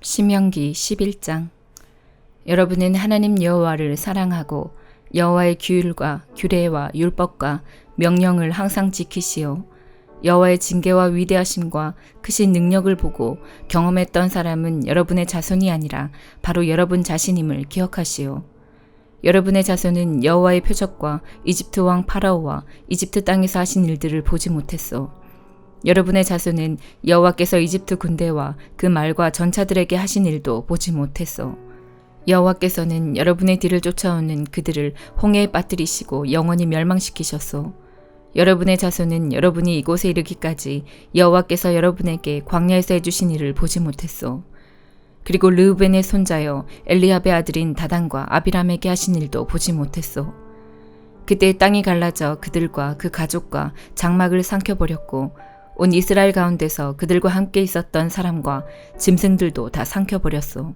신명기 11장. 여러분은 하나님 여호와를 사랑하고 여호와의 규율과 규례와 율법과 명령을 항상 지키시오. 여호와의 징계와 위대하심과 크신 능력을 보고 경험했던 사람은 여러분의 자손이 아니라 바로 여러분 자신임을 기억하시오. 여러분의 자손은 여호와의 표적과 이집트 왕 파라오와 이집트 땅에서 하신 일들을 보지 못했소. 여러분의 자손은 여호와께서 이집트 군대와 그 말과 전차들에게 하신 일도 보지 못했소. 여호와께서는 여러분의 뒤를 쫓아오는 그들을 홍해에 빠뜨리시고 영원히 멸망시키셨소. 여러분의 자손은 여러분이 이곳에 이르기까지 여호와께서 여러분에게 광야에서 해주신 일을 보지 못했소. 그리고 르우벤의 손자여 엘리압의 아들인 다단과 아비람에게 하신 일도 보지 못했소. 그때 땅이 갈라져 그들과 그 가족과 장막을 삼켜버렸고 온 이스라엘 가운데서 그들과 함께 있었던 사람과 짐승들도 다 삼켜버렸소.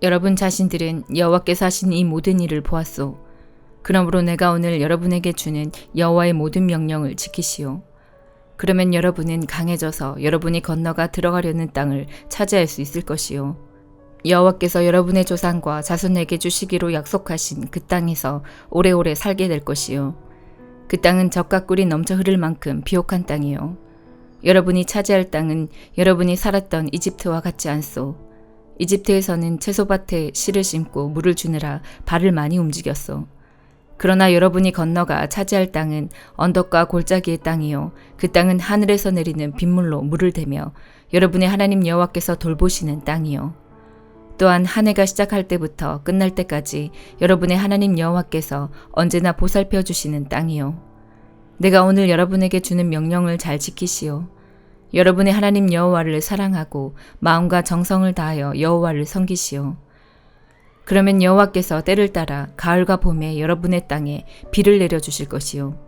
여러분 자신들은 여호와께서 하신 이 모든 일을 보았소. 그러므로 내가 오늘 여러분에게 주는 여호와의 모든 명령을 지키시오. 그러면 여러분은 강해져서 여러분이 건너가 들어가려는 땅을 차지할 수 있을 것이요. 여호와께서 여러분의 조상과 자손에게 주시기로 약속하신 그 땅에서 오래오래 살게 될 것이요. 그 땅은 젖과 꿀이 넘쳐 흐를 만큼 비옥한 땅이요. 여러분이 차지할 땅은 여러분이 살았던 이집트와 같지 않소. 이집트에서는 채소밭에 씨를 심고 물을 주느라 발을 많이 움직였소. 그러나 여러분이 건너가 차지할 땅은 언덕과 골짜기의 땅이요. 그 땅은 하늘에서 내리는 빗물로 물을 대며 여러분의 하나님 여호와께서 돌보시는 땅이요. 또한 한 해가 시작할 때부터 끝날 때까지 여러분의 하나님 여호와께서 언제나 보살펴 주시는 땅이요. 내가 오늘 여러분에게 주는 명령을 잘 지키시오. 여러분의 하나님 여호와를 사랑하고 마음과 정성을 다하여 여호와를 섬기시오. 그러면 여호와께서 때를 따라 가을과 봄에 여러분의 땅에 비를 내려주실 것이요.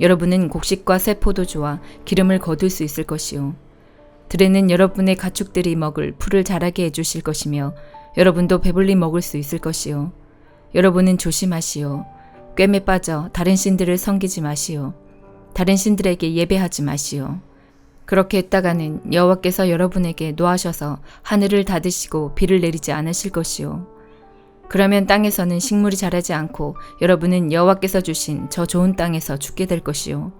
여러분은 곡식과 새 포도주와 기름을 거둘 수 있을 것이요. 들에는 여러분의 가축들이 먹을 풀을 자라게 해주실 것이며 여러분도 배불리 먹을 수 있을 것이요. 여러분은 조심하시오. 꿰매 빠져 다른 신들을 섬기지 마시오. 다른 신들에게 예배하지 마시오. 그렇게 했다가는 여호와께서 여러분에게 노하셔서 하늘을 닫으시고 비를 내리지 않으실 것이요. 그러면 땅에서는 식물이 자라지 않고 여러분은 여호와께서 주신 저 좋은 땅에서 죽게 될 것이요.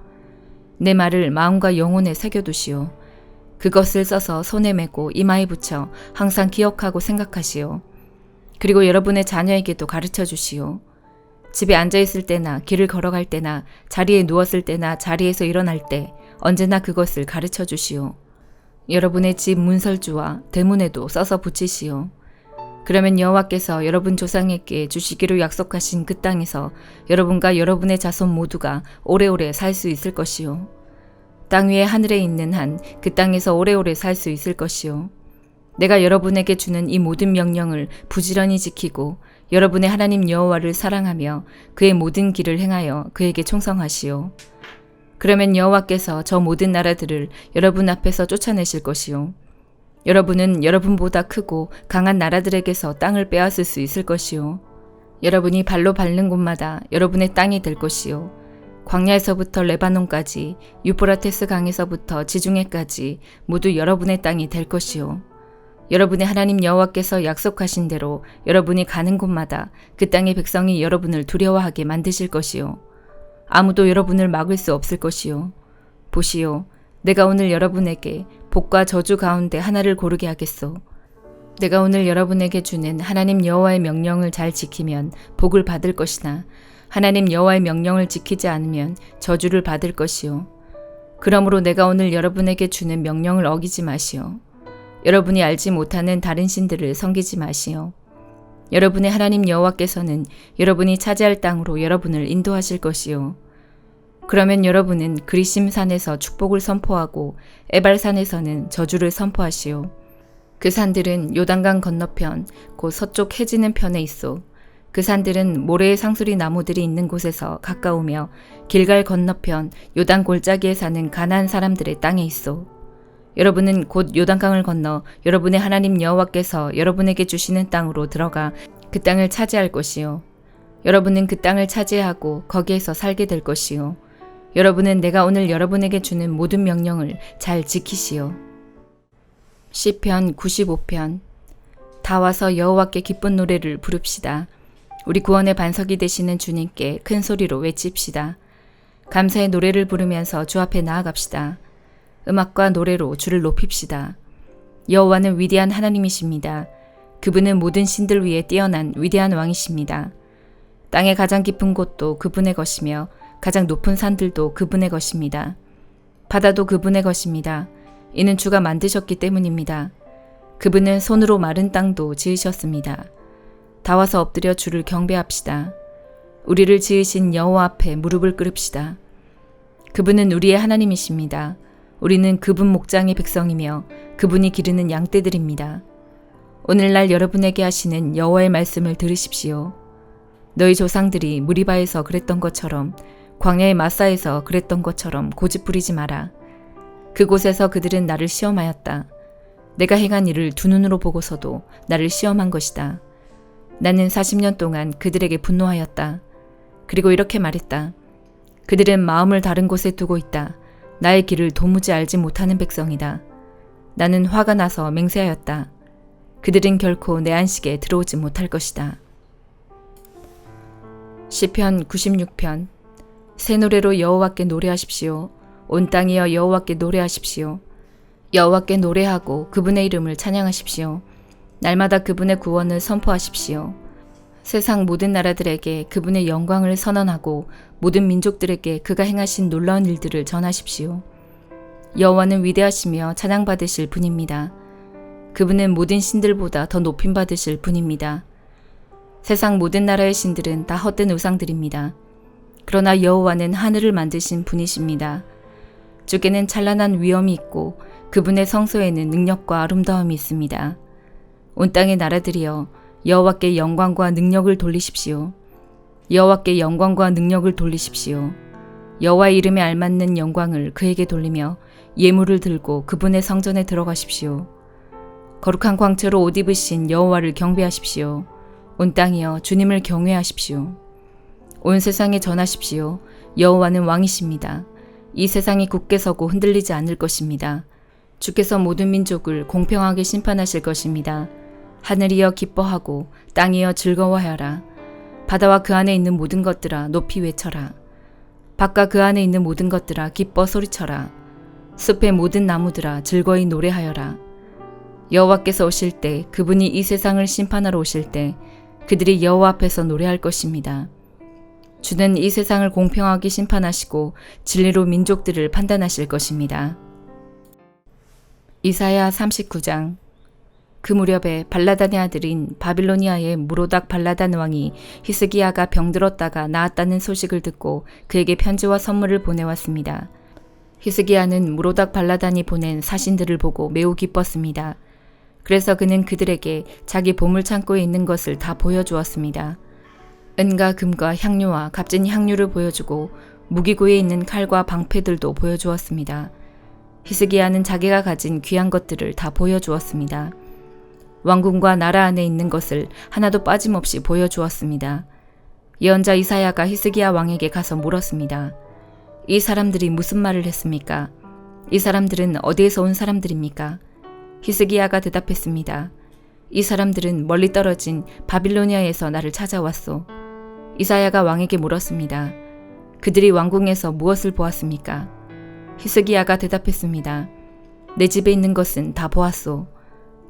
내 말을 마음과 영혼에 새겨두시오. 그것을 써서 손에 메고 이마에 붙여 항상 기억하고 생각하시오. 그리고 여러분의 자녀에게도 가르쳐 주시오. 집에 앉아있을 때나 길을 걸어갈 때나 자리에 누웠을 때나 자리에서 일어날 때 언제나 그것을 가르쳐 주시오. 여러분의 집 문설주와 대문에도 써서 붙이시오. 그러면 여호와께서 여러분 조상에게 주시기로 약속하신 그 땅에서 여러분과 여러분의 자손 모두가 오래오래 살 수 있을 것이요. 땅 위에 하늘에 있는 한 그 땅에서 오래오래 살 수 있을 것이요. 내가 여러분에게 주는 이 모든 명령을 부지런히 지키고 여러분의 하나님 여호와를 사랑하며 그의 모든 길을 행하여 그에게 충성하시오. 그러면 여호와께서 저 모든 나라들을 여러분 앞에서 쫓아내실 것이요. 여러분은 여러분보다 크고 강한 나라들에게서 땅을 빼앗을 수 있을 것이요. 여러분이 발로 밟는 곳마다 여러분의 땅이 될 것이요. 광야에서부터 레바논까지 유프라테스 강에서부터 지중해까지 모두 여러분의 땅이 될 것이요. 여러분의 하나님 여호와께서 약속하신 대로 여러분이 가는 곳마다 그 땅의 백성이 여러분을 두려워하게 만드실 것이요. 아무도 여러분을 막을 수 없을 것이요. 보시오, 내가 오늘 여러분에게 복과 저주 가운데 하나를 고르게 하겠소. 내가 오늘 여러분에게 주는 하나님 여호와의 명령을 잘 지키면 복을 받을 것이나 하나님 여호와의 명령을 지키지 않으면 저주를 받을 것이요. 그러므로 내가 오늘 여러분에게 주는 명령을 어기지 마시오. 여러분이 알지 못하는 다른 신들을 섬기지 마시오. 여러분의 하나님 여호와께서는 여러분이 차지할 땅으로 여러분을 인도하실 것이요. 그러면 여러분은 그리심 산에서 축복을 선포하고 에발산에서는 저주를 선포하시오. 그 산들은 요단강 건너편 곧 서쪽 해지는 편에 있어. 그 산들은 모래의 상수리 나무들이 있는 곳에서 가까우며 길갈 건너편 요단 골짜기에 사는 가나안 사람들의 땅에 있어. 여러분은 곧 요단강을 건너 여러분의 하나님 여호와께서 여러분에게 주시는 땅으로 들어가 그 땅을 차지할 것이요. 여러분은 그 땅을 차지하고 거기에서 살게 될 것이요. 여러분은 내가 오늘 여러분에게 주는 모든 명령을 잘 지키시오. 시편 95편. 다 와서 여호와께 기쁜 노래를 부릅시다. 우리 구원의 반석이 되시는 주님께 큰 소리로 외칩시다. 감사의 노래를 부르면서 주 앞에 나아갑시다. 음악과 노래로 주를 높입시다. 여호와는 위대한 하나님이십니다. 그분은 모든 신들 위에 뛰어난 위대한 왕이십니다. 땅의 가장 깊은 곳도 그분의 것이며 가장 높은 산들도 그분의 것입니다. 바다도 그분의 것입니다. 이는 주가 만드셨기 때문입니다. 그분은 손으로 마른 땅도 지으셨습니다. 다 와서 엎드려 주를 경배합시다. 우리를 지으신 여호와 앞에 무릎을 꿇읍시다. 그분은 우리의 하나님이십니다. 우리는 그분 목장의 백성이며 그분이 기르는 양떼들입니다. 오늘날 여러분에게 하시는 여호와의 말씀을 들으십시오. 너희 조상들이 무리바에서 그랬던 것처럼 광야의 마사에서 그랬던 것처럼 고집부리지 마라. 그곳에서 그들은 나를 시험하였다. 내가 행한 일을 두 눈으로 보고서도 나를 시험한 것이다. 나는 40년 동안 그들에게 분노하였다. 그리고 이렇게 말했다. 그들은 마음을 다른 곳에 두고 있다. 나의 길을 도무지 알지 못하는 백성이다. 나는 화가 나서 맹세하였다. 그들은 결코 내 안식에 들어오지 못할 것이다. 시편 96편. 새 노래로 여호와께 노래하십시오. 온 땅이여 여호와께 노래하십시오. 여호와께 노래하고 그분의 이름을 찬양하십시오. 날마다 그분의 구원을 선포하십시오. 세상 모든 나라들에게 그분의 영광을 선언하고 모든 민족들에게 그가 행하신 놀라운 일들을 전하십시오. 여호와는 위대하시며 찬양받으실 분입니다. 그분은 모든 신들보다 더 높임받으실 분입니다. 세상 모든 나라의 신들은 다 헛된 우상들입니다. 그러나 여호와는 하늘을 만드신 분이십니다. 주께는 찬란한 위엄이 있고 그분의 성소에는 능력과 아름다움이 있습니다. 온 땅의 나라들이여 여호와께 영광과 능력을 돌리십시오. 여호와께 영광과 능력을 돌리십시오. 여호와의 이름에 알맞는 영광을 그에게 돌리며 예물을 들고 그분의 성전에 들어가십시오. 거룩한 광채로 옷 입으신 여호와를 경배하십시오. 온 땅이여 주님을 경외하십시오. 온 세상에 전하십시오. 여호와는 왕이십니다. 이 세상이 굳게 서고 흔들리지 않을 것입니다. 주께서 모든 민족을 공평하게 심판하실 것입니다. 하늘이여 기뻐하고 땅이여 즐거워하여라. 바다와 그 안에 있는 모든 것들아 높이 외쳐라. 밭과 그 안에 있는 모든 것들아 기뻐 소리쳐라. 숲의 모든 나무들아 즐거이 노래하여라. 여호와께서 오실 때 그분이 이 세상을 심판하러 오실 때 그들이 여호와 앞에서 노래할 것입니다. 주는 이 세상을 공평하게 심판하시고 진리로 민족들을 판단하실 것입니다. 이사야 39장. 그 무렵에 발라단의 아들인 바빌로니아의 무로닥 발라단 왕이 히스기야가 병들었다가 나았다는 소식을 듣고 그에게 편지와 선물을 보내왔습니다. 히스기야는 무로닥 발라단이 보낸 사신들을 보고 매우 기뻤습니다. 그래서 그는 그들에게 자기 보물창고에 있는 것을 다 보여주었습니다. 은과 금과 향료와 값진 향료를 보여주고 무기고에 있는 칼과 방패들도 보여주었습니다. 히스기야는 자기가 가진 귀한 것들을 다 보여주었습니다. 왕궁과 나라 안에 있는 것을 하나도 빠짐없이 보여주었습니다. 예언자 이사야가 히스기야 왕에게 가서 물었습니다. 이 사람들이 무슨 말을 했습니까? 이 사람들은 어디에서 온 사람들입니까? 히스기야가 대답했습니다. 이 사람들은 멀리 떨어진 바빌로니아에서 나를 찾아왔소. 이사야가 왕에게 물었습니다. 그들이 왕궁에서 무엇을 보았습니까? 히스기야가 대답했습니다. 내 집에 있는 것은 다 보았소.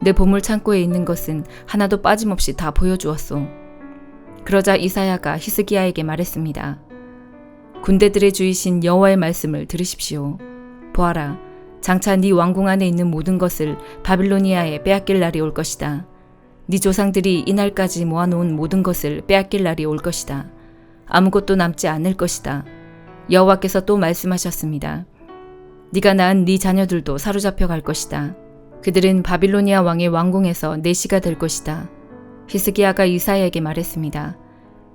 내 보물 창고에 있는 것은 하나도 빠짐없이 다 보여주었소. 그러자 이사야가 히스기야에게 말했습니다. 군대들의 주이신 여호와의 말씀을 들으십시오. 보아라, 장차 네 왕궁 안에 있는 모든 것을 바빌로니아에 빼앗길 날이 올 것이다. 네 조상들이 이날까지 모아놓은 모든 것을 빼앗길 날이 올 것이다. 아무것도 남지 않을 것이다. 여호와께서 또 말씀하셨습니다. 네가 낳은 네 자녀들도 사로잡혀 갈 것이다. 그들은 바빌로니아 왕의 왕궁에서 내시가 될 것이다. 히스기야가 이사야에게 말했습니다.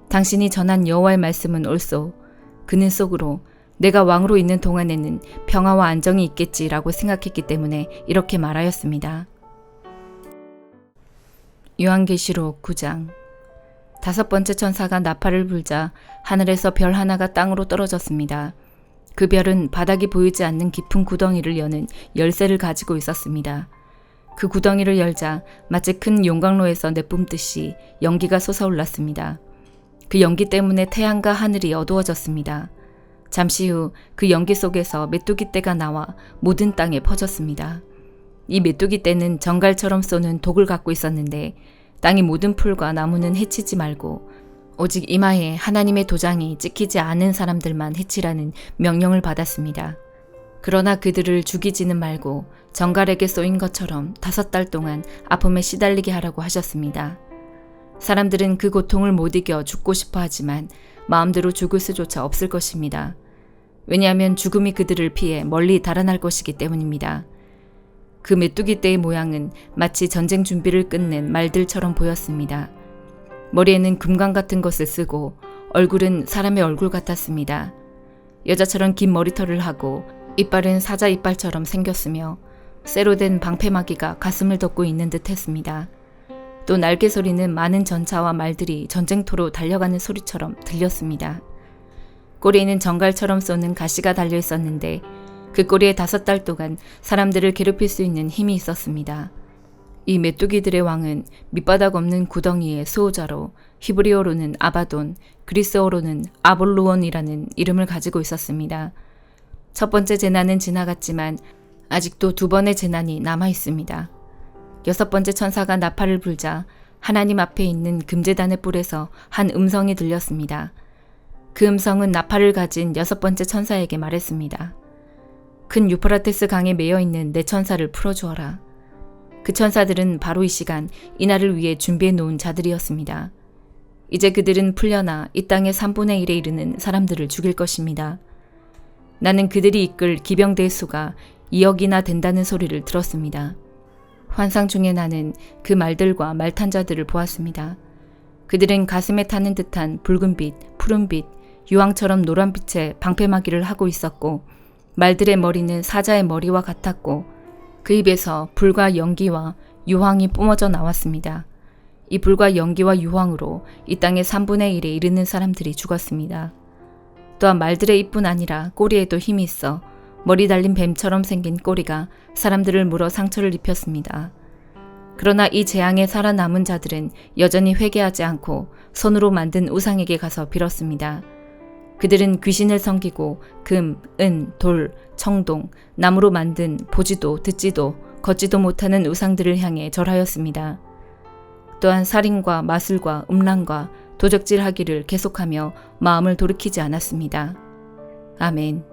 당신이 전한 여호와의 말씀은 옳소. 그는 속으로 내가 왕으로 있는 동안에는 평화와 안정이 있겠지라고 생각했기 때문에 이렇게 말하였습니다. 요한계시록 9장. 5번째 천사가 나팔을 불자 하늘에서 별 하나가 땅으로 떨어졌습니다. 그 별은 바닥이 보이지 않는 깊은 구덩이를 여는 열쇠를 가지고 있었습니다. 그 구덩이를 열자 마치 큰 용광로에서 내뿜듯이 연기가 솟아올랐습니다. 그 연기 때문에 태양과 하늘이 어두워졌습니다. 잠시 후 그 연기 속에서 메뚜기 떼가 나와 모든 땅에 퍼졌습니다. 이 메뚜기 떼는 정갈처럼 쏘는 독을 갖고 있었는데 땅의 모든 풀과 나무는 해치지 말고 오직 이마에 하나님의 도장이 찍히지 않은 사람들만 해치라는 명령을 받았습니다. 그러나 그들을 죽이지는 말고 정갈에게 쏘인 것처럼 5달 동안 아픔에 시달리게 하라고 하셨습니다. 사람들은 그 고통을 못 이겨 죽고 싶어 하지만 마음대로 죽을 수조차 없을 것입니다. 왜냐하면 죽음이 그들을 피해 멀리 달아날 것이기 때문입니다. 그 메뚜기 떼의 모양은 마치 전쟁 준비를 끝낸 말들처럼 보였습니다. 머리에는 금관 같은 것을 쓰고 얼굴은 사람의 얼굴 같았습니다. 여자처럼 긴 머리털을 하고 이빨은 사자 이빨처럼 생겼으며 쇠로 된 방패막이가 가슴을 덮고 있는 듯 했습니다. 또 날개 소리는 많은 전차와 말들이 전쟁터로 달려가는 소리처럼 들렸습니다. 꼬리에는 정갈처럼 쏘는 가시가 달려 있었는데 그 꼬리에 5달 동안 사람들을 괴롭힐 수 있는 힘이 있었습니다. 이 메뚜기들의 왕은 밑바닥 없는 구덩이의 수호자로 히브리어로는 아바돈, 그리스어로는 아볼루온이라는 이름을 가지고 있었습니다. 첫 번째 재난은 지나갔지만 아직도 2번의 재난이 남아 있습니다. 6번째 천사가 나팔을 불자 하나님 앞에 있는 금제단의 뿔에서 한 음성이 들렸습니다. 그 음성은 나팔을 가진 6번째 천사에게 말했습니다. 큰 유프라테스 강에 매여 있는 내 천사를 풀어주어라. 그 천사들은 바로 이 시간 이날을 위해 준비해 놓은 자들이었습니다. 이제 그들은 풀려나 이 땅의 3분의 1에 이르는 사람들을 죽일 것입니다. 나는 그들이 이끌 기병대의 수가 2억이나 된다는 소리를 들었습니다. 환상 중에 나는 그 말들과 말탄 자들을 보았습니다. 그들은 가슴에 타는 듯한 붉은빛, 푸른빛, 유황처럼 노란빛의 방패막이를 하고 있었고 말들의 머리는 사자의 머리와 같았고 그 입에서 불과 연기와 유황이 뿜어져 나왔습니다. 이 불과 연기와 유황으로 이 땅의 3분의 1에 이르는 사람들이 죽었습니다. 또한 말들의 입뿐 아니라 꼬리에도 힘이 있어 머리 달린 뱀처럼 생긴 꼬리가 사람들을 물어 상처를 입혔습니다. 그러나 이 재앙에 살아남은 자들은 여전히 회개하지 않고 손으로 만든 우상에게 가서 빌었습니다. 그들은 귀신을 섬기고 금, 은, 돌, 청동, 나무로 만든 보지도 듣지도 걷지도 못하는 우상들을 향해 절하였습니다. 또한 살인과 마술과 음란과 도적질하기를 계속하며 마음을 돌이키지 않았습니다. 아멘.